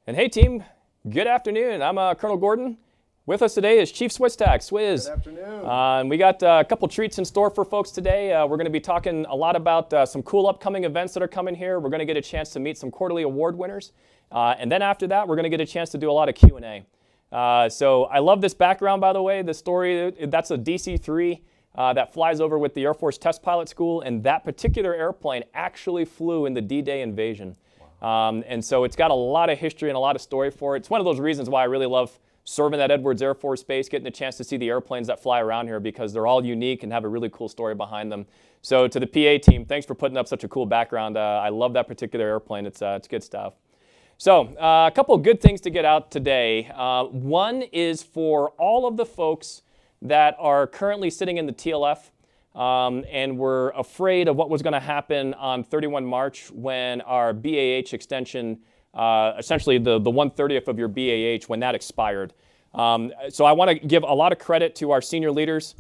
And hey team, good afternoon. I'm Colonel Gordon. With us today is Chief Swistak. Swizz. Good afternoon. And we got a couple treats in store for folks today. We're going to be talking a lot about some cool upcoming events that are coming here. We're going to get a chance to meet some quarterly award winners. And then after that, we're going to get a chance to do a lot of Q&A. So I love this background, by the way. The story, that's a DC-3 that flies over with the Air Force Test Pilot School. And that particular airplane actually flew in the D-Day invasion. And so it's got a lot of history and a lot of story for it. It's one of those reasons why I really love serving at Edwards Air Force Base, getting a chance to see the airplanes that fly around here because they're all unique and have a really cool story behind them. So to the PA team, thanks for putting up such a cool background. I love that particular airplane. It's good stuff. So a couple of good things to get out today. One is for all of the folks that are currently sitting in the TLF and were afraid of what was going to happen on 31 March when our BAH extension, essentially the 1/30th of your BAH, when that expired. So I want to give a lot of credit to our senior leaders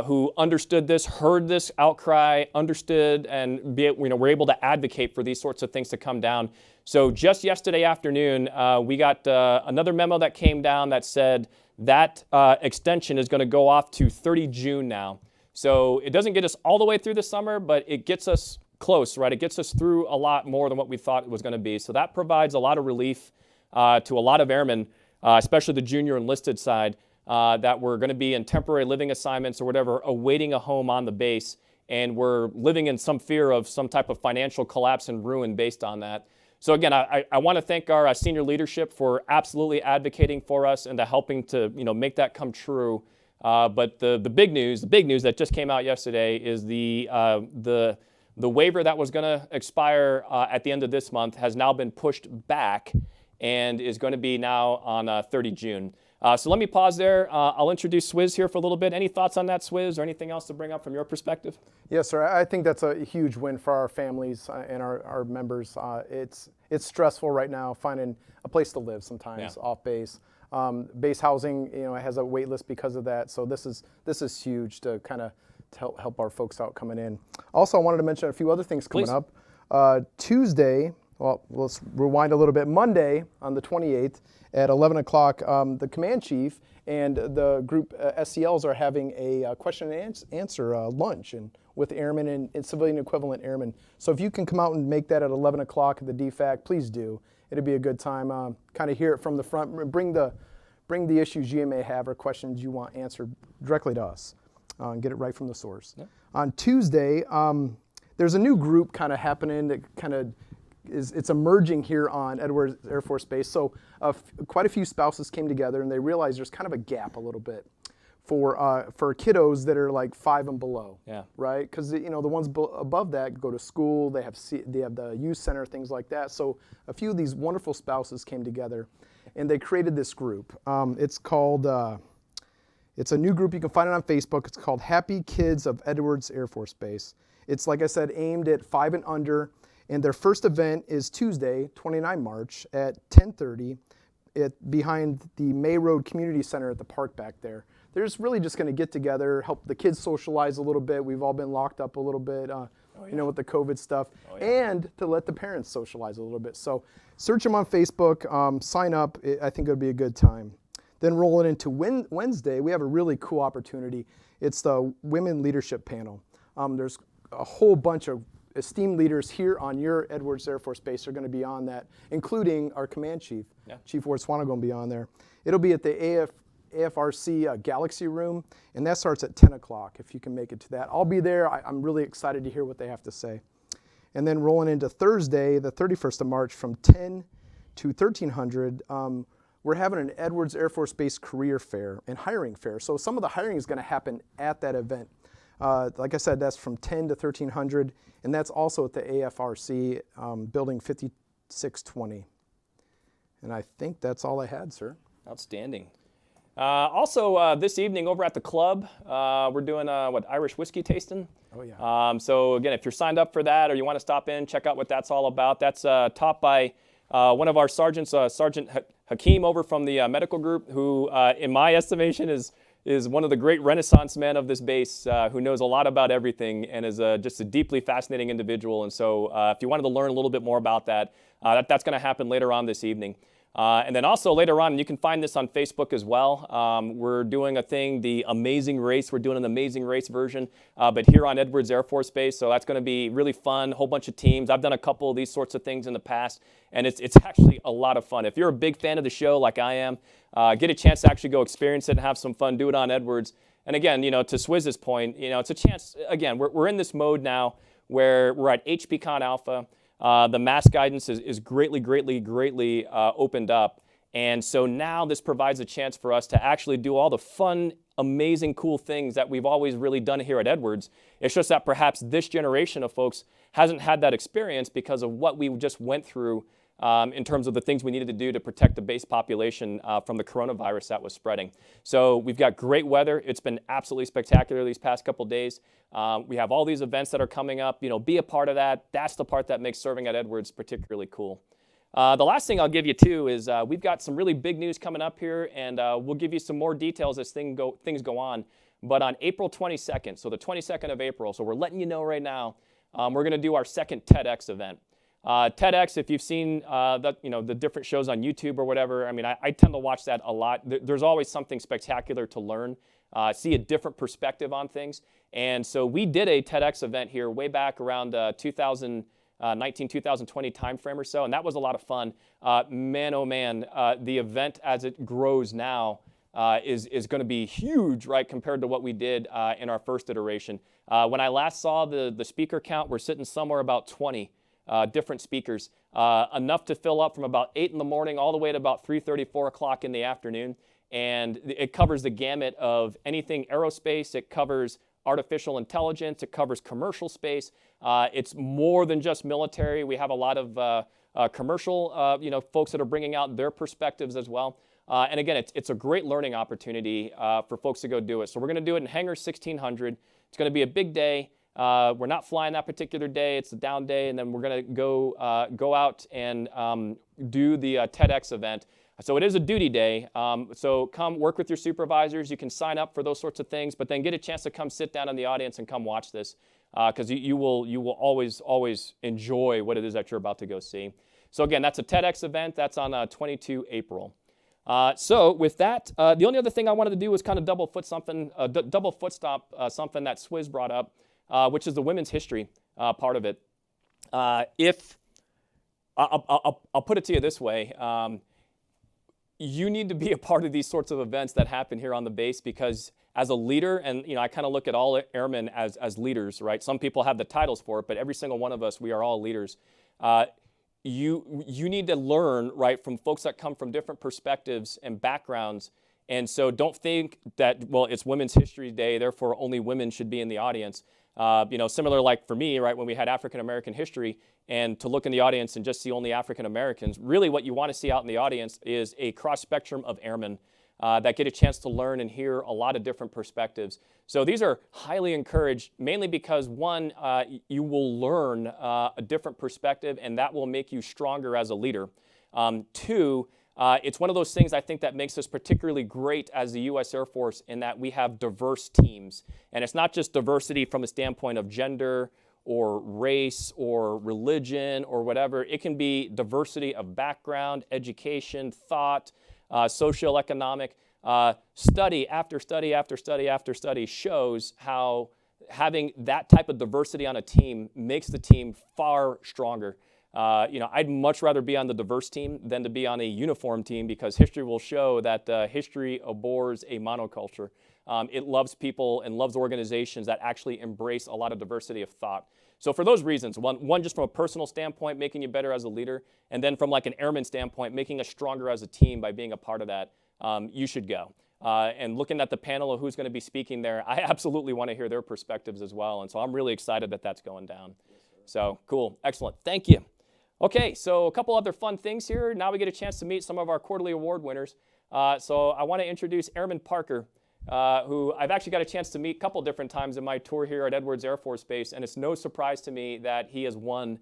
who understood this, heard this outcry, understood, and were able to advocate for these sorts of things to come down. So just yesterday afternoon, we got another memo that came down that said that extension is going to go off to 30 June now. So it doesn't get us all the way through the summer, but it gets us close, right? It gets us through a lot more than what we thought it was going to be. So that provides a lot of relief to a lot of airmen, especially the junior enlisted side, that were going to be in temporary living assignments or whatever, awaiting a home on the base, and we're living in some fear of some type of financial collapse and ruin based on that. So again, I want to thank our senior leadership for absolutely advocating for us and to helping to make that come true. But the big news that just came out yesterday is the waiver that was going to expire at the end of this month has now been pushed back and is going to be now on 30 June. So let me pause there. I'll introduce Swizz here for a little bit. Any thoughts on that, Swizz, or anything else to bring up from your perspective? Yes, sir. I think that's a huge win for our families and our members. It's stressful right now finding a place to live sometimes off base. Base housing, it has a wait list because of that. So this is huge to kind of help our folks out coming in. Also, I wanted to mention a few other things coming up. Tuesday, well, let's rewind a little bit. Monday on the 28th at 11 o'clock, the command chief and the group SCLs are having a question and answer lunch and with airmen and civilian equivalent airmen. So if you can come out and make that at 11 o'clock at the DFAC, please do. It'll be a good time. Kind of hear it from the front. Bring the issues you may have or questions you want answered directly to us. And get it right from the source. Yep. On Tuesday, there's a new group kind of happening that kind of it's emerging here on Edwards Air Force Base. So quite a few spouses came together and they realized there's kind of a gap a little bit for kiddos that are like 5 and below. Yeah. Right? Because the ones above that go to school. They have the youth center, things like that. So a few of these wonderful spouses came together, and they created this group. It's called. It's a new group. You can find it on Facebook. It's called Happy Kids of Edwards Air Force Base. It's, like I said, aimed at 5 and under. And their first event is Tuesday, 29 March at 10:30 behind the May Road Community Center at the park back there. They're just really just going to get together, help the kids socialize a little bit. We've all been locked up a little bit, with the COVID stuff, and to let the parents socialize a little bit. So search them on Facebook, sign up. I think it'll be a good time. Then rolling into Wednesday, we have a really cool opportunity. It's the Women Leadership Panel. There's a whole bunch of esteemed leaders here on your Edwards Air Force Base are going to be on that, including our command chief, Chief Ward-Swanigan, going to be on there. It'll be at the AFRC Galaxy Room, and that starts at 10 o'clock if you can make it to that. I'll be there. I'm really excited to hear what they have to say. And then rolling into Thursday, the 31st of March from 10 to 1300, we're having an Edwards Air Force Base career fair and hiring fair. So some of the hiring is going to happen at that event. Like I said, that's from 10 to 1300, and that's also at the AFRC building 5620. And I think that's all I had, sir. Outstanding. Also, this evening over at the club, we're doing Irish whiskey tasting. Oh yeah. So again, if you're signed up for that or you want to stop in, check out what that's all about. That's taught by one of our sergeants, Sergeant Hakeem over from the medical group, who, in my estimation, is one of the great Renaissance men of this base, who knows a lot about everything and is just a deeply fascinating individual. And so if you wanted to learn a little bit more about that, that's going to happen later on this evening. And then also later on, and you can find this on Facebook as well, we're doing a thing, the Amazing Race. We're doing an Amazing Race version, but here on Edwards Air Force Base. So that's going to be really fun, a whole bunch of teams. I've done a couple of these sorts of things in the past, and it's actually a lot of fun. If you're a big fan of the show like I am, get a chance to actually go experience it and have some fun, do it on Edwards. And again, to Swizz's point, it's a chance, again, we're in this mode now where we're at HPCon Alpha. The mass guidance is greatly opened up. And so now this provides a chance for us to actually do all the fun, amazing, cool things that we've always really done here at Edwards. It's just that perhaps this generation of folks hasn't had that experience because of what we just went through in terms of the things we needed to do to protect the base population from the coronavirus that was spreading. So we've got great weather. It's been absolutely spectacular these past couple days. We have all these events that are coming up. Be a part of that. That's the part that makes serving at Edwards particularly cool. The last thing I'll give you too is we've got some really big news coming up here, and we'll give you some more details as things go on. But on April 22nd, so the 22nd of April, so we're letting you know right now, we're going to do our second TEDx event. TEDx, if you've seen the different shows on YouTube or whatever, I tend to watch that a lot. There's always something spectacular to learn, see a different perspective on things. And so we did a TEDx event here way back around 2019, 2020 timeframe or so, and that was a lot of fun. Man, oh man, the event as it grows now is going to be huge, right, compared to what we did in our first iteration. When I last saw the speaker count, we're sitting somewhere about 20. Different speakers, enough to fill up from about 8 in the morning all the way to about 3:30, 4 o'clock in the afternoon. And it covers the gamut of anything aerospace. It covers artificial intelligence. It covers commercial space. It's more than just military. We have a lot of commercial folks that are bringing out their perspectives as well. And again, it's a great learning opportunity for folks to go do it. So we're going to do it in Hangar 1600. It's going to be a big day. We're not flying that particular day. It's a down day, and then we're going to go out and do the TEDx event. So it is a duty day. So come work with your supervisors. You can sign up for those sorts of things, but then get a chance to come sit down in the audience and come watch this because you will always enjoy what it is that you're about to go see. So again, that's a TEDx event. That's on 22 April. So with that, the only other thing I wanted to do was kind of double foot something that Swizz brought up. Which is the women's history part of it. If I'll put it to you this way, you need to be a part of these sorts of events that happen here on the base because as a leader, and I kind of look at all airmen as leaders, right? Some people have the titles for it, but every single one of us, we are all leaders. You need to learn, right, from folks that come from different perspectives and backgrounds. And so don't think that, well, it's Women's History Day, therefore only women should be in the audience. Similar like for me, right, when we had African-American history, and to look in the audience and just see only African-Americans, really what you want to see out in the audience is a cross-spectrum of airmen that get a chance to learn and hear a lot of different perspectives. So these are highly encouraged, mainly because one, you will learn a different perspective, and that will make you stronger as a leader. Two, it's one of those things I think that makes us particularly great as the U.S. Air Force in that we have diverse teams. And it's not just diversity from a standpoint of gender or race or religion or whatever. It can be diversity of background, education, thought, socioeconomic. Study after study after study after study shows how having that type of diversity on a team makes the team far stronger. I'd much rather be on the diverse team than to be on a uniform team because history will show that history abhors a monoculture. It loves people and loves organizations that actually embrace a lot of diversity of thought. So for those reasons, one just from a personal standpoint, making you better as a leader, and then from like an airman standpoint, making us stronger as a team by being a part of that, you should go. And looking at the panel of who's going to be speaking there, I absolutely want to hear their perspectives as well. And so I'm really excited that that's going down. So cool, excellent, thank you. Okay, so a couple other fun things here. Now we get a chance to meet some of our quarterly award winners. So I want to introduce Airman Parker, who I've actually got a chance to meet a couple different times in my tour here at Edwards Air Force Base, and it's no surprise to me that he has won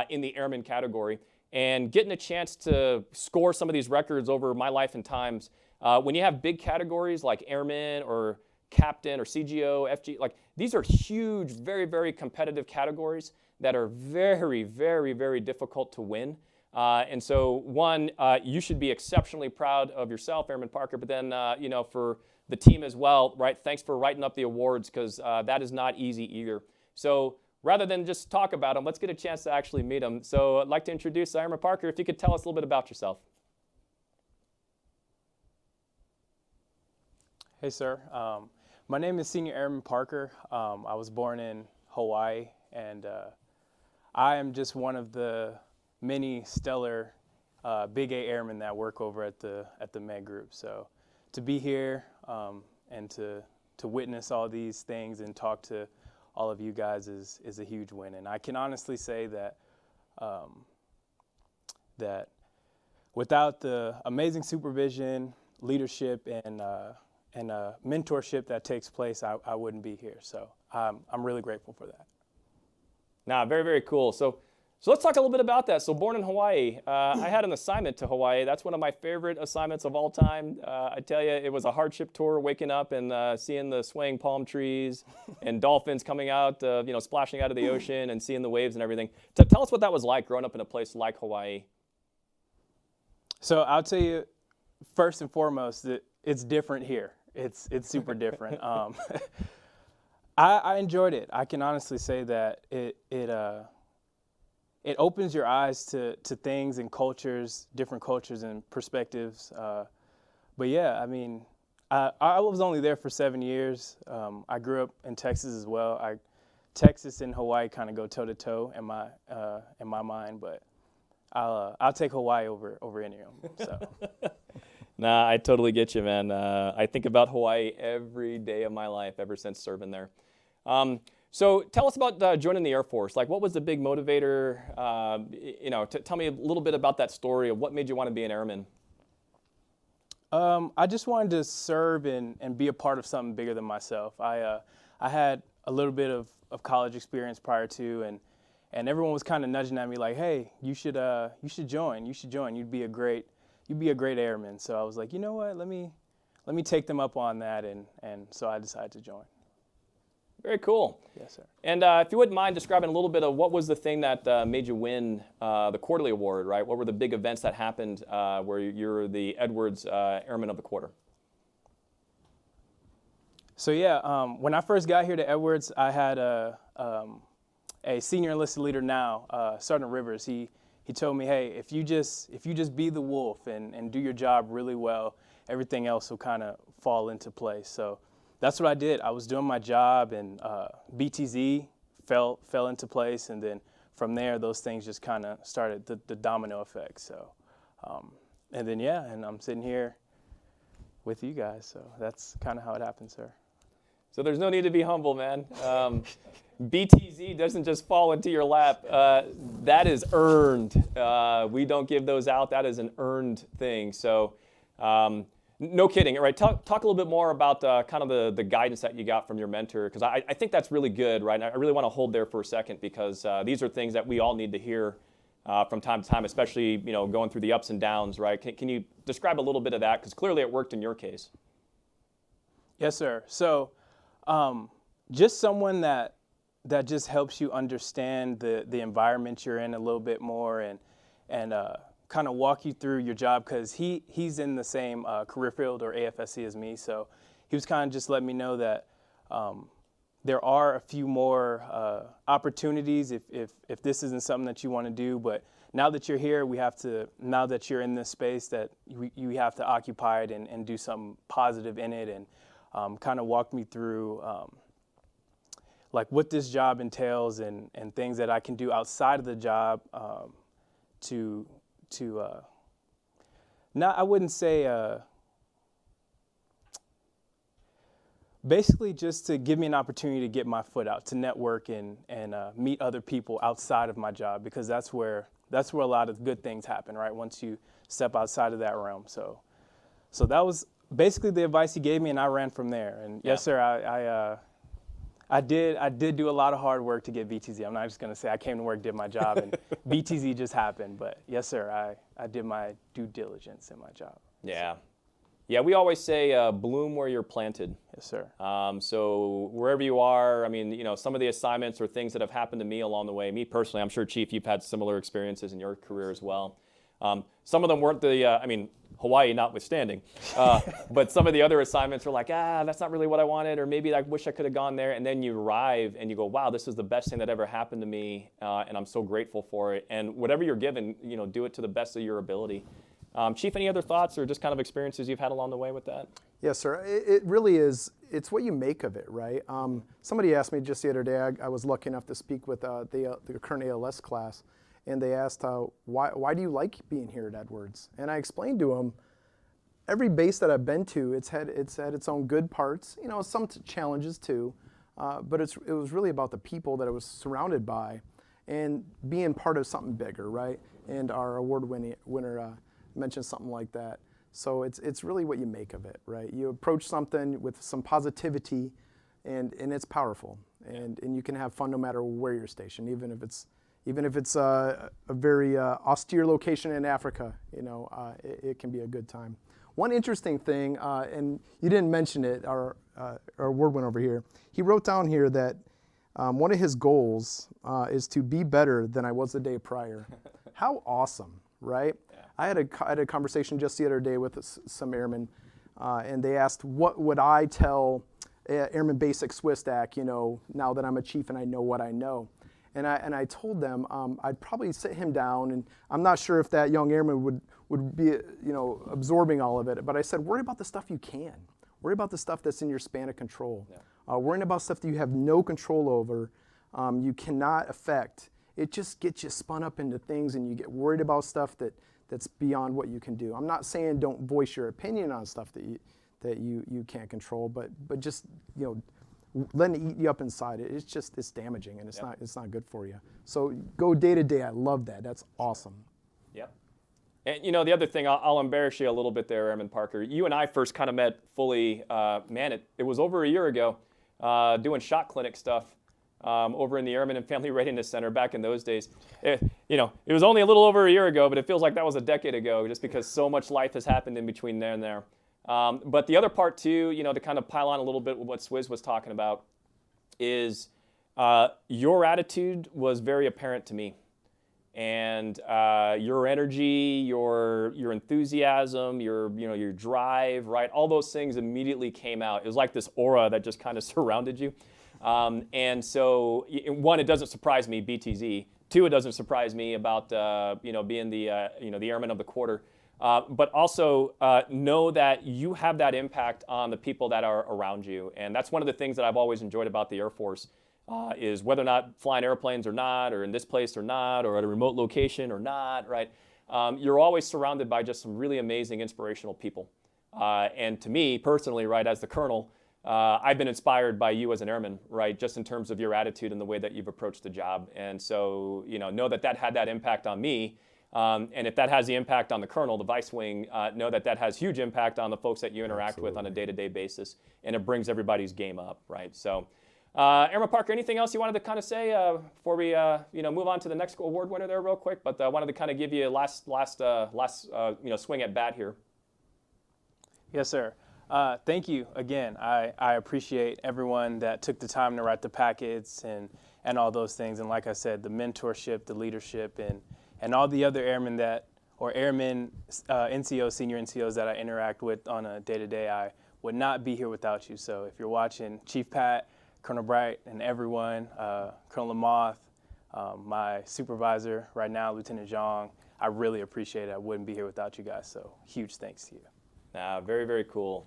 in the Airman category. And getting a chance to score some of these records over my life and times, when you have big categories like Airman or Captain or CGO, FG, like these are huge, very, very competitive categories that are very, very, very difficult to win. And so, one, you should be exceptionally proud of yourself, Airman Parker, but then, for the team as well, right? Thanks for writing up the awards, because that is not easy either. So rather than just talk about them, let's get a chance to actually meet them. So I'd like to introduce Airman Parker. If you could tell us a little bit about yourself. Hey, sir. My name is Senior Airman Parker. I was born in Hawaii, and I am just one of the many stellar Big A airmen that work over at the Med Group. So to be here and to witness all these things and talk to all of you guys is a huge win. And I can honestly say that that without the amazing supervision, leadership, and mentorship that takes place, I wouldn't be here. So I'm really grateful for that. Nah, very, very cool. So let's talk a little bit about that. So born in Hawaii, I had an assignment to Hawaii. That's one of my favorite assignments of all time. I tell you, it was a hardship tour, waking up and seeing the swaying palm trees and dolphins coming out, splashing out of the ocean and seeing the waves and everything. So tell us what that was like growing up in a place like Hawaii. So I'll tell you, first and foremost, that it's different here. It's super different. I enjoyed it. I can honestly say that it opens your eyes to things and cultures, different cultures and perspectives. But yeah, I mean, I was only there for 7 years. I grew up in Texas as well. Texas and Hawaii kind of go toe to toe in my mind, but I'll take Hawaii over any of them. So. Nah, I totally get you, man. I think about Hawaii every day of my life ever since serving there. So tell us about joining the Air Force. Like, what was the big motivator? Tell me a little bit about that story of what made you want to be an airman. I just wanted to serve and be a part of something bigger than myself. I had a little bit of college experience prior to, and everyone was kind of nudging at me like, hey, you should join. You'd be a great airman. So I was like, you know what? Let me take them up on that, and so I decided to join. Very cool. Yes, sir. And if you wouldn't mind describing a little bit of what was the thing that made you win the quarterly award, right? What were the big events that happened where you're the Edwards Airman of the Quarter? So yeah, when I first got here to Edwards, I had a senior enlisted leader now, Sergeant Rivers. He told me, hey, if you just be the wolf and do your job really well, everything else will kind of fall into place. So that's what I did. I was doing my job, and BTZ fell into place, and then from there, those things just kind of started the domino effect. So, and then and I'm sitting here with you guys. So that's kind of how it happened, sir. So there's no need to be humble, man. BTZ doesn't just fall into your lap. That is earned. We don't give those out. That is an earned thing. So no kidding. All right, talk a little bit more about kind of the guidance that you got from your mentor, because I think that's really good, right? And I really want to hold there for a second, because these are things that we all need to hear from time to time, especially going through the ups and downs, right? Can you describe a little bit of that? Because clearly it worked in your case. Yes, sir. So just someone that just helps you understand the environment you're in a little bit more, and kind of walk you through your job, because he's in the same career field or AFSC as me. So he was kind of just letting me know that there are a few more opportunities if this isn't something that you want to do. But now that you're here, now that you're in this space, that you have to occupy it and do something positive in it, and kind of walk me through like what this job entails and things that I can do outside of the job I wouldn't say, basically just to give me an opportunity to get my foot out, to network and meet other people outside of my job, because that's where a lot of good things happen, right? Once you step outside of that realm. So that was basically the advice he gave me, and I ran from there. And yes, sir, I did do a lot of hard work to get BTZ. I'm not just going to say I came to work, did my job, and BTZ just happened. But yes, sir, I did my due diligence in my job. Yeah. Yeah, we always say bloom where you're planted. Yes, sir. So wherever you are, I mean, some of the assignments or things that have happened to me along the way, me personally, I'm sure, Chief, you've had similar experiences in your career as well. Some of them weren't Hawaii notwithstanding, but some of the other assignments were like, that's not really what I wanted, or maybe I wish I could have gone there. And then you arrive and you go, wow, this is the best thing that ever happened to me, and I'm so grateful for it. And whatever you're given, do it to the best of your ability. Chief, any other thoughts or just kind of experiences you've had along the way with that? Yes, sir. It really is. It's what you make of it, right? Somebody asked me just the other day, I was lucky enough to speak with the current ALS class, and they asked, why do you like being here at Edwards? And I explained to them, every base that I've been to, it's had its own good parts, some challenges too, but it was really about the people that I was surrounded by and being part of something bigger, right? And our award winner mentioned something like that. So it's really what you make of it, right? You approach something with some positivity, and it's powerful, and you can have fun no matter where you're stationed, even if it's a very austere location in Africa. It can be a good time. One interesting thing, and you didn't mention it, our award winner over here, he wrote down here that one of his goals is to be better than I was the day prior. How awesome, right? Yeah. I had a conversation just the other day with some airmen, and they asked, what would I tell Airman Basic Swistack, now that I'm a chief and I know what I know? And I told them I'd probably sit him down, and I'm not sure if that young airman would be absorbing all of it, but I said, worry about the stuff you can. Worry about the stuff that's in your span of control. Yeah. Worrying about stuff that you have no control over, you cannot affect. It just gets you spun up into things, and you get worried about stuff that's beyond what you can do. I'm not saying don't voice your opinion on stuff that you can't control, but just letting it eat you up inside it's damaging, and it's not good for you. So go day to day. I love that. That's awesome. Yep. And the other thing, I'll embarrass you a little bit there, Airman Parker. You and I first kind of met fully, it was over a year ago, doing shot clinic stuff over in the Airman and Family Readiness Center back in those days. It was only a little over a year ago, but it feels like that was a decade ago, just because so much life has happened in between there and there. But the other part too, to kind of pile on a little bit with what Swizz was talking about, is your attitude was very apparent to me, and your energy, your enthusiasm, your drive, right? All those things immediately came out. It was like this aura that just kind of surrounded you, and so one, it doesn't surprise me, BTZ. Two, it doesn't surprise me about being the airman of the quarter. But also know that you have that impact on the people that are around you. And that's one of the things that I've always enjoyed about the Air Force, is whether or not flying airplanes or not, or in this place or not, or at a remote location or not, right? You're always surrounded by just some really amazing, inspirational people. And to me, personally, right, as the colonel, I've been inspired by you as an airman, right, just in terms of your attitude and the way that you've approached the job. And so, know that had that impact on me. And if that has the impact on the colonel, the vice wing, know that has huge impact on the folks that you interact with on a day-to-day basis, and it brings everybody's game up, right? So, Airman Parker, anything else you wanted to kind of say before we move on to the next award winner there real quick? But I wanted to kind of give you a last swing at bat here. Yes, sir. Thank you again. I appreciate everyone that took the time to write the packets and all those things. And like I said, the mentorship, the leadership, and all the other airmen NCOs, senior NCOs that I interact with on a day-to-day, I would not be here without you. So if you're watching, Chief Pat, Colonel Bright, and everyone, Colonel Lamoth, my supervisor right now, Lieutenant Zhang, I really appreciate it. I wouldn't be here without you guys. So huge thanks to you. Very, very cool.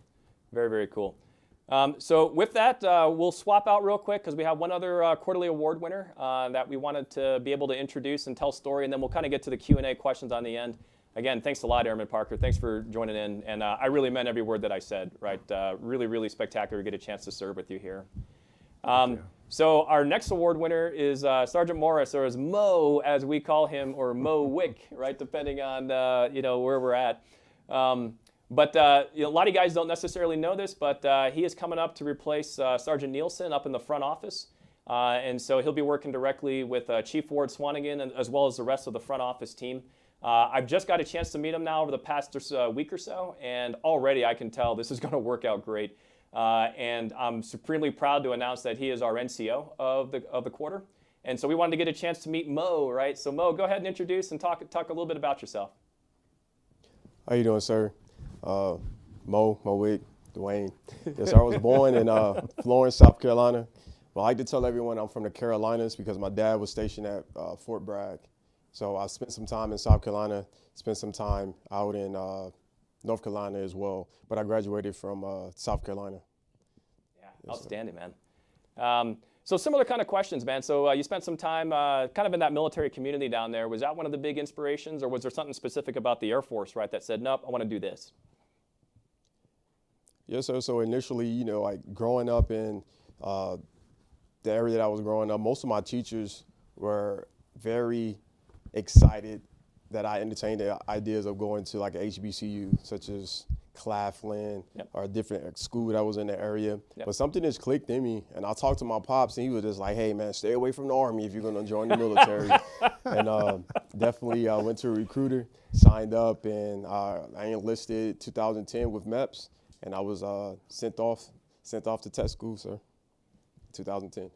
Very, very cool. So with that, we'll swap out real quick because we have one other quarterly award winner that we wanted to be able to introduce and tell story, and then we'll kind of get to the Q&A questions on the end. Again, thanks a lot, Airman Parker. Thanks for joining in, and I really meant every word that I said, right? Really, really spectacular to get a chance to serve with you here. So our next award winner is Sergeant Morris, or as Mo, as we call him, or Mo Wick, right, depending on where we're at. But a lot of you guys don't necessarily know this, but he is coming up to replace Sergeant Nielsen up in the front office. And so he'll be working directly with Chief Ward-Swanigan, as well as the rest of the front office team. I've just got a chance to meet him now over the past week or so, and already I can tell this is going to work out great. And I'm supremely proud to announce that he is our NCO of the quarter. And so we wanted to get a chance to meet Mo, right? So Mo, go ahead and introduce and talk a little bit about yourself. How you doing, sir? Mo Wick, Dwayne. Yes, sir, I was born in Florence, South Carolina. Well, I like to tell everyone I'm from the Carolinas because my dad was stationed at Fort Bragg. So I spent some time in South Carolina, spent some time out in North Carolina as well. But I graduated from South Carolina. Yeah, yes, outstanding, sir. Man. So similar kind of questions, man. So you spent some time kind of in that military community down there. Was that one of the big inspirations, or was there something specific about the Air Force, right, that said, nope, I want to do this? Yes, sir. So initially, you know, like growing up in the area that I was growing up, most of my teachers were very excited that I entertained the ideas of going to like a HBCU, such as Claflin, yep, or a different school that was in the area. Yep. But something just clicked in me, and I talked to my pops, and he was just like, hey, man, stay away from the Army if you're going to join the military. And definitely went to a recruiter, signed up, and I enlisted 2010 with MEPS, and I was sent off to test school, sir, 2010.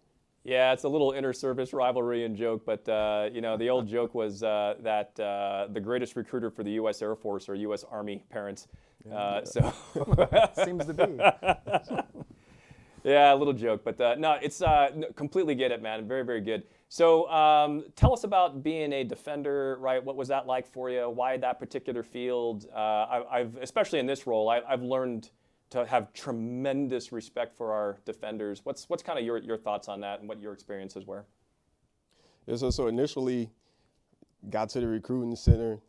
Yeah, it's a little inter-service rivalry and joke, but you know, the old joke was that the greatest recruiter for the U.S. Air Force are U.S. Army parents. So seems to be. Yeah, a little joke, but no, it's completely get it, man. Very, very good. So tell us about being a defender, right? What was that like for you? Why that particular field? I've especially in this role, I've learned to have tremendous respect for our defenders. What's kind of your thoughts on that and what your experiences were? Yeah, so initially got to the recruiting center.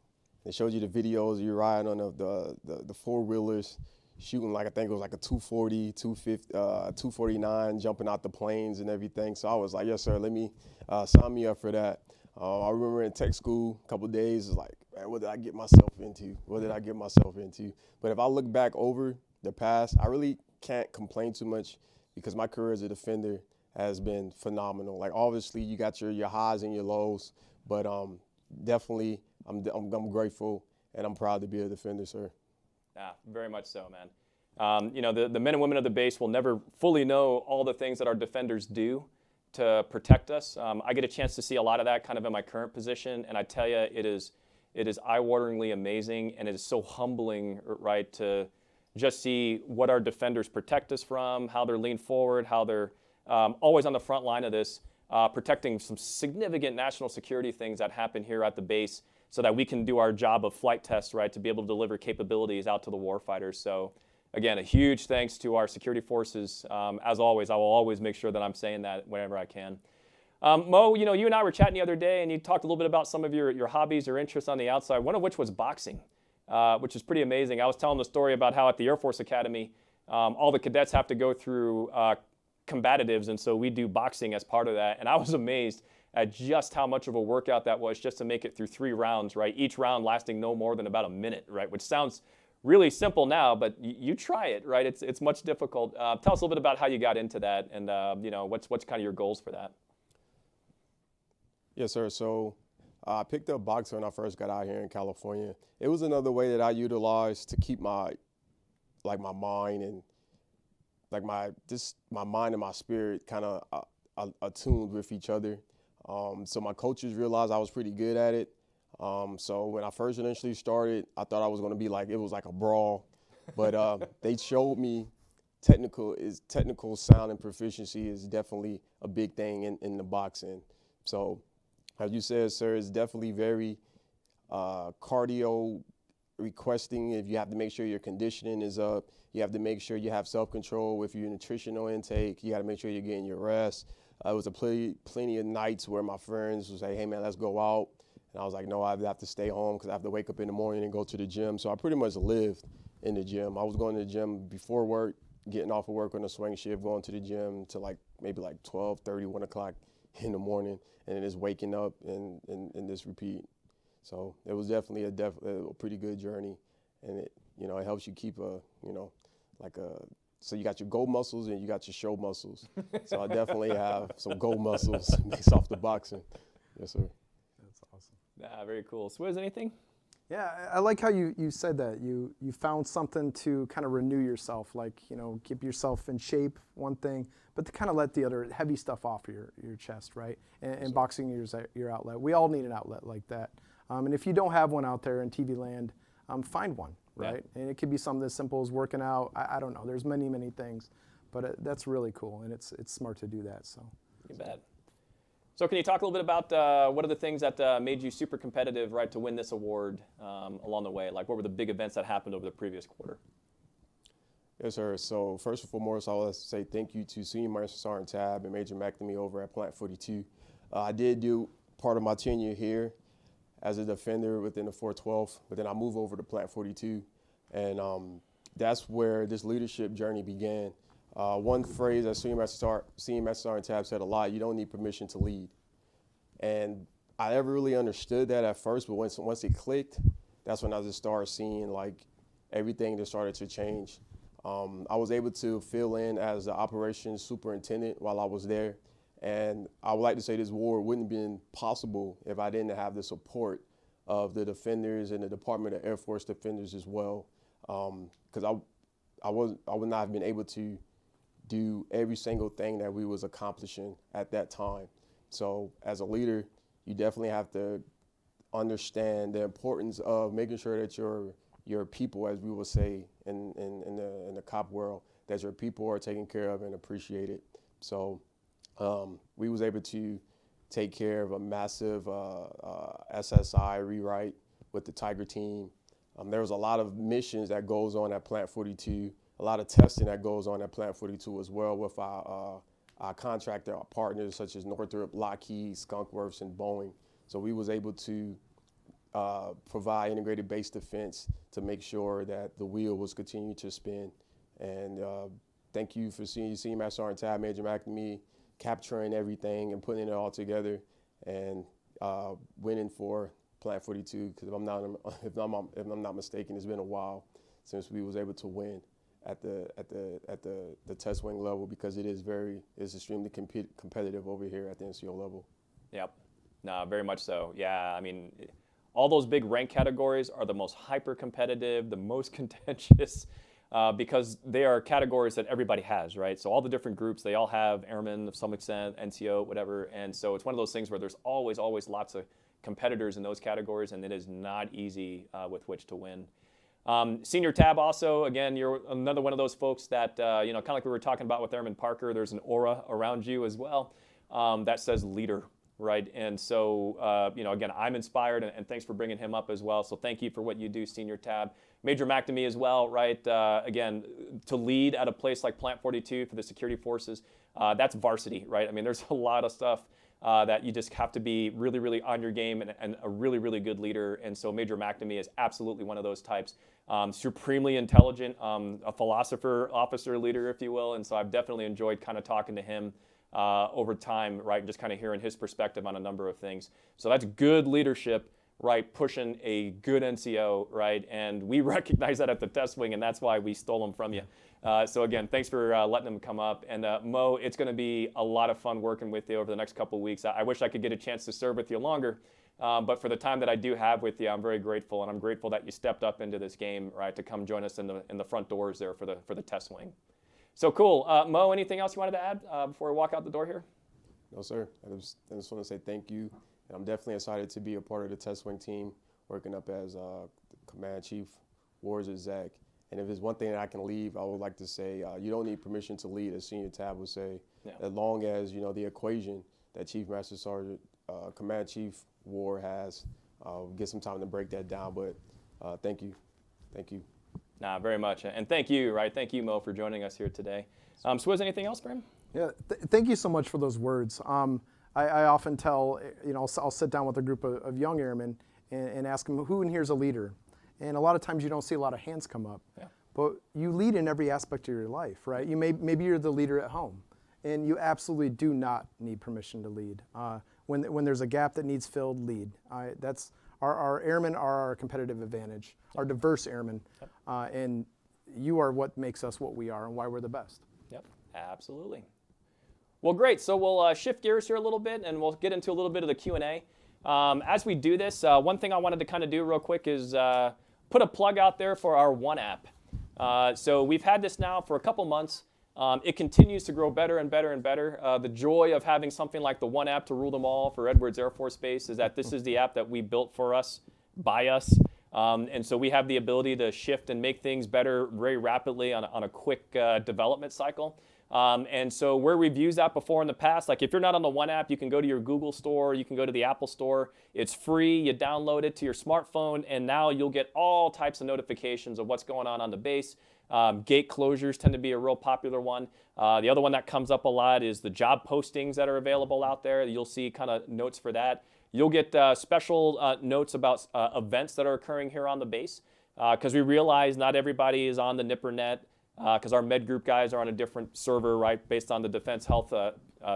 They showed you the videos. You riding on the four-wheelers, shooting like I think it was like a 240, 250, 249, jumping out the planes and everything. So I was like, yes, sir, let me sign me up for that. I remember in tech school, a couple of days, it was like, man, what did I get myself into? What did I get myself into? But if I look back over the past, I really can't complain too much because my career as a defender has been phenomenal. Like obviously you got your highs and your lows, but definitely I'm grateful and I'm proud to be a defender, sir. Yeah, very much so, man. You know, the men and women of the base will never fully know all the things that our defenders do to protect us. I get a chance to see a lot of that kind of in my current position, and I tell you, it is eye-wateringly amazing, and it is so humbling, right, to just see what our defenders protect us from, how they're leaned forward, how they're always on the front line of this, protecting some significant national security things that happen here at the base so that we can do our job of flight tests, right, to be able to deliver capabilities out to the warfighters. So again, a huge thanks to our security forces. As always, I will always make sure that I'm saying that whenever I can. Mo, you know, you and I were chatting the other day, and you talked a little bit about some of your hobbies or interests on the outside, one of which was boxing, which is pretty amazing. I was telling the story about how at the Air Force Academy, all the cadets have to go through combatives, and so we do boxing as part of that. And I was amazed at just how much of a workout that was just to make it through 3 rounds, right? Each round lasting no more than about a minute, right? Which sounds really simple now, but you try it, right? It's much difficult. Tell us a little bit about how you got into that, and you know, what's kind of your goals for that? Yes, sir. So I picked up boxing when I first got out here in California. It was another way that I utilized to keep my mind and my mind and my spirit kind of attuned with each other. So my coaches realized I was pretty good at it. So when I first initially started, I thought I was going to be it was like a brawl, but they showed me technical sound and proficiency is definitely a big thing in the boxing. So as you said, sir, it's definitely very cardio requesting. If you have to make sure your conditioning is up, you have to make sure you have self-control with your nutritional intake. You got to make sure you're getting your rest. It was plenty of nights where my friends would say, hey, man, let's go out. And I was like, no, I have to stay home because I have to wake up in the morning and go to the gym. So I pretty much lived in the gym. I was going to the gym before work, getting off of work on a swing shift, going to the gym to maybe 12:30, 1 o'clock in the morning, and then just waking up and just repeat. So it was definitely a pretty good journey, and it helps you keep so you got your gold muscles and you got your show muscles. So I definitely have some gold muscles based off the boxing. Yes, sir. That's awesome. Very cool. Swizz, anything? Yeah, I like how you said that. You found something to kind of renew yourself, like, keep yourself in shape, one thing, but to kind of let the other heavy stuff off your chest, right? And boxing is your outlet. We all need an outlet like that. And if you don't have one out there in TV land, find one, right? Yeah. And it could be something as simple as working out. I don't know. There's many, many things, but that's really cool, and it's smart to do that. So. You bet. So can you talk a little bit about what are the things that made you super competitive, right, to win this award along the way? Like, what were the big events that happened over the previous quarter? Yes, sir. So first and foremost, I would say thank you to Senior Master Sergeant Tab and Major McNamee over at Plant 42. I did do part of my tenure here as a defender within the 412th, but then I moved over to Plant 42, and that's where this leadership journey began. One phrase that Senior Master Sergeant Tab said a lot: you don't need permission to lead. And I never really understood that at first, but once it clicked, that's when I just started seeing like everything just started to change. I was able to fill in as the operations superintendent while I was there, and I would like to say this award wouldn't have been possible if I didn't have the support of the defenders and the Department of Air Force defenders as well, because I would not have been able to do every single thing that we was accomplishing at that time. So as a leader, you definitely have to understand the importance of making sure that your people, as we would say in the cop world, that your people are taken care of and appreciated. So we was able to take care of a massive SSI rewrite with the Tiger team. There was a lot of missions that goes on at Plant 42, a lot of testing that goes on at Plant 42 as well with our contractor, our partners such as Northrop, Lockheed, Skunk Works, and Boeing. So we was able to provide integrated base defense to make sure that the wheel was continuing to spin. And thank you for seeing Master Sergeant Tab, Major McNamee, capturing everything and putting it all together and winning for Plant 42. Because if I'm not mistaken, it's been a while since we was able to win at the test wing level, because it's extremely competitive over here at the NCO level. Yep. No, very much so. Yeah, I mean, all those big rank categories are the most hyper-competitive, the most contentious, because they are categories that everybody has, right? So all the different groups, they all have airmen of some extent, NCO, whatever, and so it's one of those things where there's always lots of competitors in those categories, and it is not easy with which to win. Senior Tab also, again, you're another one of those folks that, kind of like we were talking about with Airman Parker, there's an aura around you as well that says leader, right? And so, again, I'm inspired, and thanks for bringing him up as well. So thank you for what you do, Senior Tab. Major McNamee as well, right? Again, to lead at a place like Plant 42 for the security forces, that's varsity, right? I mean, there's a lot of stuff that you just have to be really, really on your game and a really, really good leader. And so Major McNamee is absolutely one of those types. Supremely intelligent, a philosopher, officer, leader, if you will. And so I've definitely enjoyed kind of talking to him over time, right, and just kind of hearing his perspective on a number of things. So that's good leadership, right, pushing a good NCO, right, and we recognize that at the test wing, and that's why we stole him from you. So again, thanks for letting him come up. And Mo, it's going to be a lot of fun working with you over the next couple of weeks. I wish I could get a chance to serve with you longer, but for the time that I do have with you, I'm very grateful, and I'm grateful that you stepped up into this game, right, to come join us in the front doors there for the test wing. So cool. Mo, anything else you wanted to add before we walk out the door here? No, sir. I just want to say thank you. And I'm definitely excited to be a part of the test wing team, working up as Command Chief Ward-Swanigan. And if there's one thing that I can leave, I would like to say you don't need permission to lead, as Senior Tab would say, as long as the equation that Chief Master Sergeant, Command Chief Ward has. Get some time to break that down, but thank you. Thank you. Nah, very much. And thank you, right? Thank you, Mo, for joining us here today. Swizz, anything else for him? Yeah, thank you so much for those words. I often tell, I'll sit down with a group of young airmen and ask them, who in here is a leader? And a lot of times you don't see a lot of hands come up. Yeah. But you lead in every aspect of your life, right? Maybe you're the leader at home, and you absolutely do not need permission to lead. When there's a gap that needs filled, lead. That's our airmen are our competitive advantage, our diverse airmen, and you are what makes us what we are and why we're the best. Yep, absolutely. Well, great. So we'll shift gears here a little bit, and we'll get into a little bit of the Q&A. As we do this, one thing I wanted to kind of do real quick is put a plug out there for our One app. So we've had this now for a couple months. It continues to grow better and better and better. The joy of having something like the One app to rule them all for Edwards Air Force Base is that this is the app that we built for us, by us. And so we have the ability to shift and make things better very rapidly on a quick development cycle. And so where we've used that before in the past, like if you're not on the One app, you can go to your Google store, you can go to the Apple store. It's free, you download it to your smartphone, and now you'll get all types of notifications of what's going on the base. Gate closures tend to be a real popular one. The other one that comes up a lot is the job postings that are available out there. You'll see kind of notes for that. You'll get special notes about events that are occurring here on the base, because we realize not everybody is on the NIPRNet, because our med group guys are on a different server, right, based on the Defense Health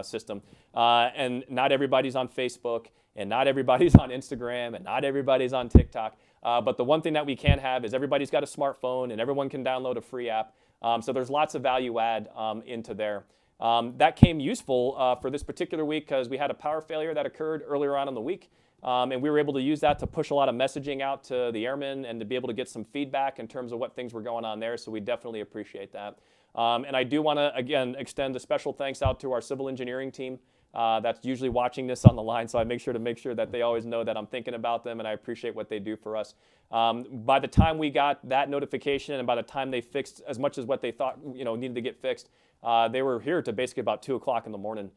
system. And not everybody's on Facebook, and not everybody's on Instagram, and not everybody's on TikTok. But the one thing that we can have is everybody's got a smartphone, and everyone can download a free app. So there's lots of value add into there. That came useful for this particular week because we had a power failure that occurred earlier on in the week. And we were able to use that to push a lot of messaging out to the airmen and to be able to get some feedback in terms of what things were going on there. So we definitely appreciate that. And I do want to, again, extend a special thanks out to our civil engineering team that's usually watching this on the line. So I make sure that they always know that I'm thinking about them and I appreciate what they do for us. By the time we got that notification and by the time they fixed as much as what they thought needed to get fixed, they were here to basically about 2 o'clock in the morning.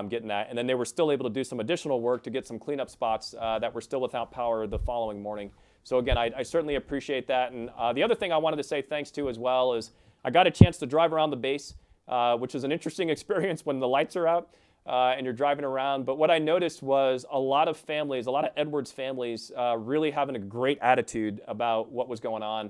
Getting that, and then they were still able to do some additional work to get some cleanup spots that were still without power the following morning. So again, I certainly appreciate that. And the other thing I wanted to say thanks to as well is I got a chance to drive around the base, which is an interesting experience when the lights are out and you're driving around. But what I noticed was a lot of families, a lot of Edwards families really having a great attitude about what was going on.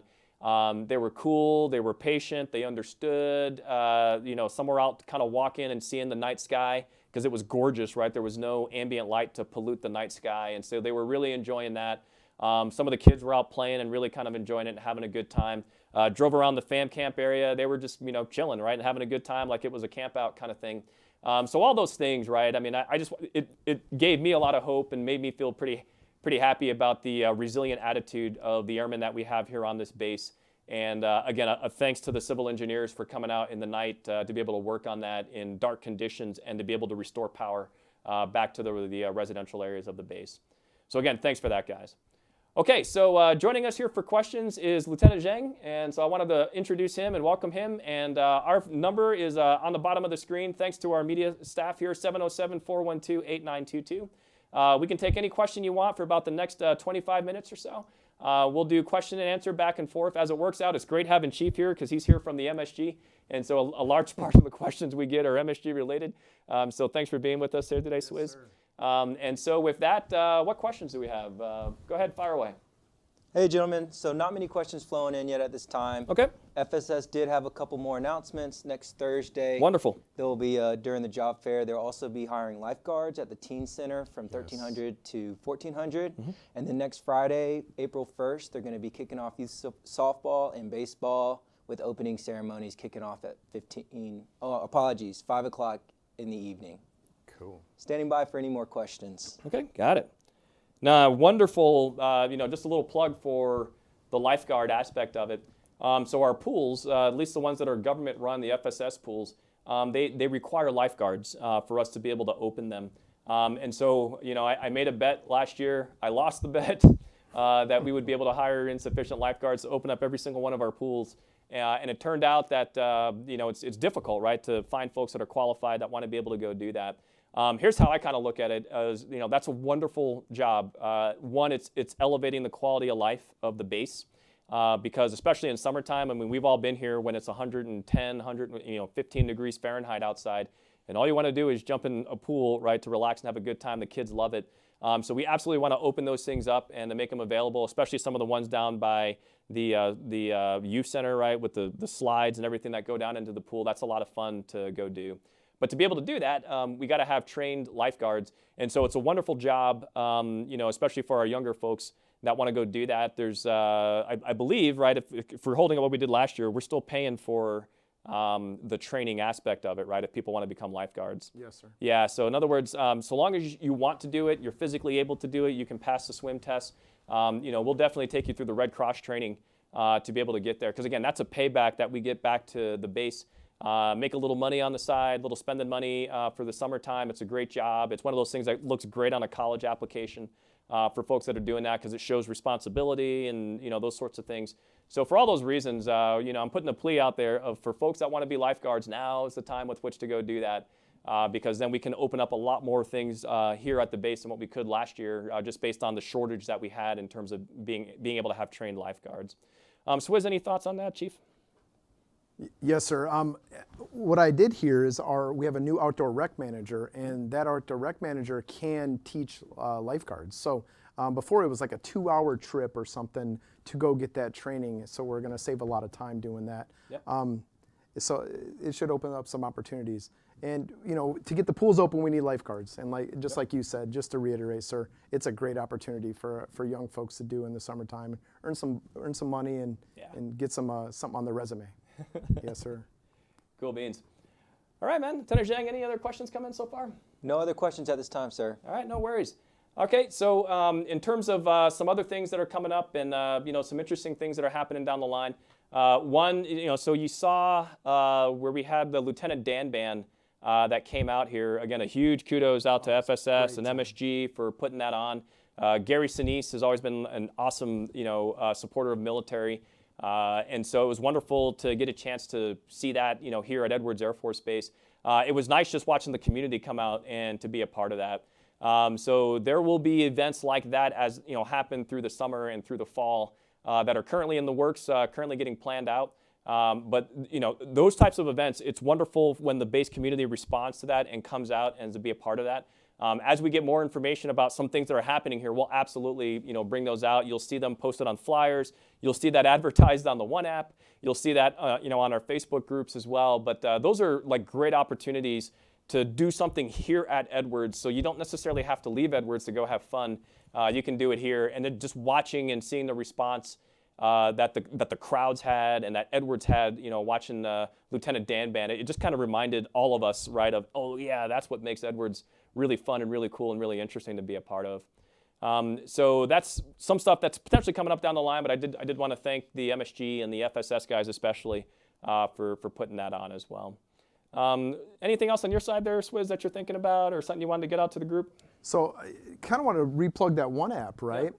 They were cool, they were patient, they understood. Some were out kind of walking and seeing the night sky, because it was gorgeous, right? There was no ambient light to pollute the night sky, and so they were really enjoying that. Some of the kids were out playing and really kind of enjoying it and having a good time. Drove around the fam camp area. They were just, chilling, right, and having a good time like it was a camp out kind of thing. So all those things, right? I mean, it gave me a lot of hope and made me feel pretty happy about the resilient attitude of the airmen that we have here on this base. And again, a thanks to the civil engineers for coming out in the night to be able to work on that in dark conditions and to be able to restore power back to the residential areas of the base. So again, thanks for that, guys. Okay, so joining us here for questions is Lieutenant Zheng, and so I wanted to introduce him and welcome him. And our number is on the bottom of the screen, thanks to our media staff here, 707-412-8922. We can take any question you want for about the next 25 minutes or so. We'll do question and answer back and forth. As it works out, it's great having Chief here because he's here from the MSG. And so a large part of the questions we get are MSG related. So thanks for being with us here today, Swizz. And so with that, what questions do we have? Go ahead, fire away. Hey, gentlemen. So not many questions flowing in yet at this time. Okay. FSS did have a couple more announcements next Thursday. Wonderful. There will be, during the job fair, they'll also be hiring lifeguards at the teen center from 1,300 to 1,400. Mm-hmm. And then next Friday, April 1st, they're going to be kicking off youth softball and baseball with opening ceremonies kicking off at 5 o'clock in the evening. Cool. Standing by for any more questions. Okay, got it. Now, wonderful, just a little plug for the lifeguard aspect of it. So our pools, at least the ones that are government run, the FSS pools, they require lifeguards for us to be able to open them. And so, I made a bet last year. I lost the bet that we would be able to hire insufficient lifeguards to open up every single one of our pools. And it turned out that, it's difficult, right, to find folks that are qualified that want to be able to go do that. Here's how I kind of look at it as, that's a wonderful job. One, it's elevating the quality of life of the base because especially in summertime, I mean, we've all been here when it's 110, 15 degrees Fahrenheit outside, and all you want to do is jump in a pool, right, to relax and have a good time. The kids love it. So we absolutely want to open those things up and to make them available, especially some of the ones down by the youth center, right, with the slides and everything that go down into the pool. That's a lot of fun to go do. But to be able to do that, we got to have trained lifeguards. And so it's a wonderful job, especially for our younger folks that want to go do that. There's, I believe, right, if we're holding up what we did last year, we're still paying for the training aspect of it, right? If people want to become lifeguards. Yes, sir. Yeah, so in other words, so long as you want to do it, you're physically able to do it, you can pass the swim test, we'll definitely take you through the Red Cross training to be able to get there. Because again, that's a payback that we get back to the base, make a little money on the side, little spending money for the summertime. It's a great job. It's one of those things that looks great on a college application for folks that are doing that because it shows responsibility and those sorts of things. So for all those reasons, I'm putting a plea out there for folks that want to be lifeguards. Now is the time with which to go do that. Because then we can open up a lot more things here at the base than what we could last year, just based on the shortage that we had in terms of being able to have trained lifeguards. Swizz, any thoughts on that, Chief? Yes, sir. What I did hear is we have a new outdoor rec manager, and that outdoor rec manager can teach lifeguards. So before it was like a 2-hour trip or something to go get that training. So we're going to save a lot of time doing that. Yep. So it should open up some opportunities. And to get the pools open, we need lifeguards. And like you said, just to reiterate, sir, it's a great opportunity for young folks to do in the summertime, earn some money and get something on the resume. Yes, sir. Cool beans. All right, man. Lieutenant Zhang, any other questions come in so far? No other questions at this time, sir. All right, no worries. Okay, so in terms of some other things that are coming up and some interesting things that are happening down the line. One, so you saw where we had the Lieutenant Dan Band that came out here. Again, a huge kudos out to FSS and MSG for putting that on. Gary Sinise has always been an awesome, supporter of military. And so it was wonderful to get a chance to see that, here at Edwards Air Force Base. It was nice just watching the community come out and to be a part of that. So there will be events like that as, happen through the summer and through the fall that are currently in the works, currently getting planned out. But those types of events, it's wonderful when the base community responds to that and comes out and to be a part of that. As we get more information about some things that are happening here, we'll absolutely bring those out. You'll see them posted on flyers. You'll see that advertised on the One app. You'll see that on our Facebook groups as well. But those are like great opportunities to do something here at Edwards, so you don't necessarily have to leave Edwards to go have fun. You can do it here, and then just watching and seeing the response that the crowds had and that Edwards had, watching Lieutenant Dan Band, it just kind of reminded all of us, right, of, oh yeah, that's what makes Edwards really fun and really cool and really interesting to be a part of. So that's some stuff that's potentially coming up down the line, but I did want to thank the MSG and the FSS guys especially for putting that on as well. Anything else on your side there, Swizz, that you're thinking about or something you wanted to get out to the group? So I kind of want to replug that One app, right?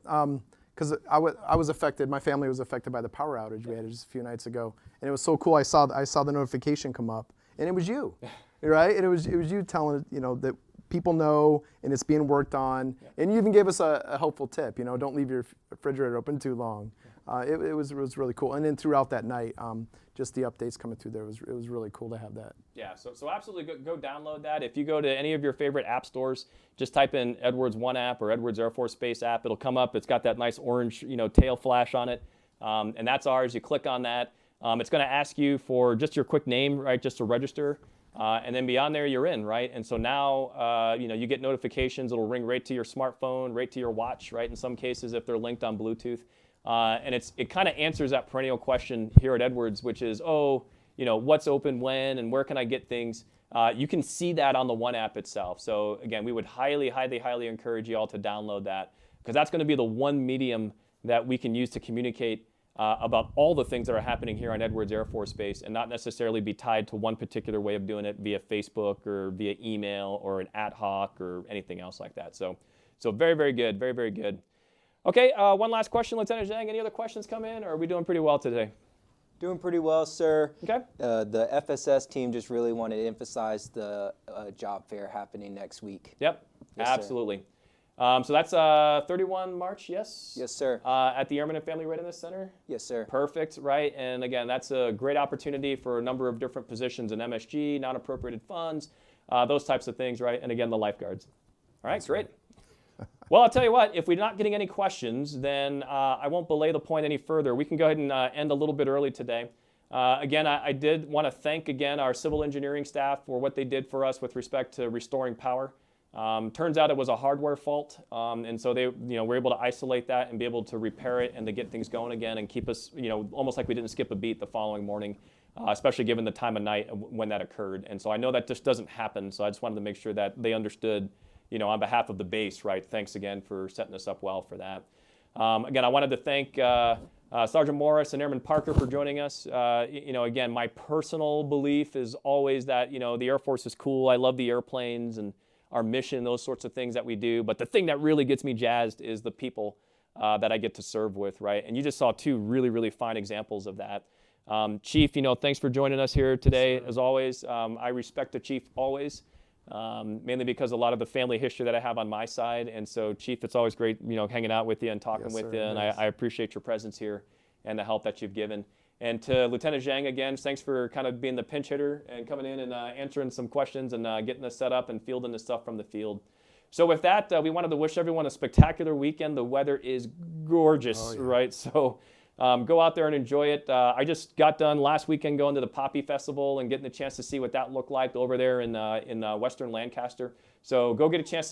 Because I was affected, my family was affected by the power outage we had just a few nights ago. And it was so cool, I saw the notification come up, and it was you, right? And it was you telling, that people know and it's being worked on. And you even gave us a helpful tip, don't leave your refrigerator open too long. It was really cool. And then throughout that night, just the updates coming through there, it was really cool to have that. Yeah, so absolutely go download that. If you go to any of your favorite app stores, just type in Edwards One app or Edwards Air Force Base app. It'll come up. It's got that nice orange, tail flash on it, and that's ours. You click on that. It's going to ask you for just your quick name, right, just to register. And then beyond there, you're in, right? And so now, you get notifications. It'll ring right to your smartphone, right to your watch, right? In some cases, if they're linked on Bluetooth. And it kind of answers that perennial question here at Edwards, which is, what's open when and where can I get things? You can see that on the One app itself. So again, we would highly, highly, highly encourage you all to download that, because that's going to be the one medium that we can use to communicate about all the things that are happening here on Edwards Air Force Base, and not necessarily be tied to one particular way of doing it via Facebook or via email or an ad hoc or anything else like that. So very, very good, very, very good. Okay, one last question, Lieutenant Zhang. Any other questions come in, or are we doing pretty well today? Doing pretty well, sir. Okay. The FSS team just really wanted to emphasize the job fair happening next week. Yep, yes, absolutely. So that's 31 March, yes? Yes, sir. At the Airman and Family Readiness Center? Yes, sir. Perfect, right? And again, that's a great opportunity for a number of different positions in MSG, non-appropriated funds, those types of things, right? And again, the lifeguards. All right, great. Well, I'll tell you what, if we're not getting any questions, then I won't belay the point any further. We can go ahead and end a little bit early today. Again, I did want to thank again our civil engineering staff for what they did for us with respect to restoring power. Turns out it was a hardware fault, and so they were able to isolate that and be able to repair it and to get things going again and keep us almost like we didn't skip a beat the following morning especially given the time of night when that occurred. And so I know that just doesn't happen. So I just wanted to make sure that they understood, on behalf of the base, right? Thanks again for setting us up well for that. Again, I wanted to thank Sergeant Morris and Airman Parker for joining us. Again, my personal belief is always that, the Air Force is cool. I love the airplanes and our mission, those sorts of things that we do. But the thing that really gets me jazzed is the people that I get to serve with, right? And you just saw two really, really fine examples of that. Chief, thanks for joining us here today, as always. I respect the Chief always, mainly because a lot of the family history that I have on my side. And so, Chief, it's always great, hanging out with you and talking with you. And I appreciate your presence here and the help that you've given. And to Lieutenant Zhang, again, thanks for kind of being the pinch hitter and coming in and answering some questions and getting us set up and fielding the stuff from the field. So with that, we wanted to wish everyone a spectacular weekend. The weather is gorgeous, right? So go out there and enjoy it. I just got done last weekend going to the Poppy Festival and getting a chance to see what that looked like over there in Western Lancaster. So go get a chance to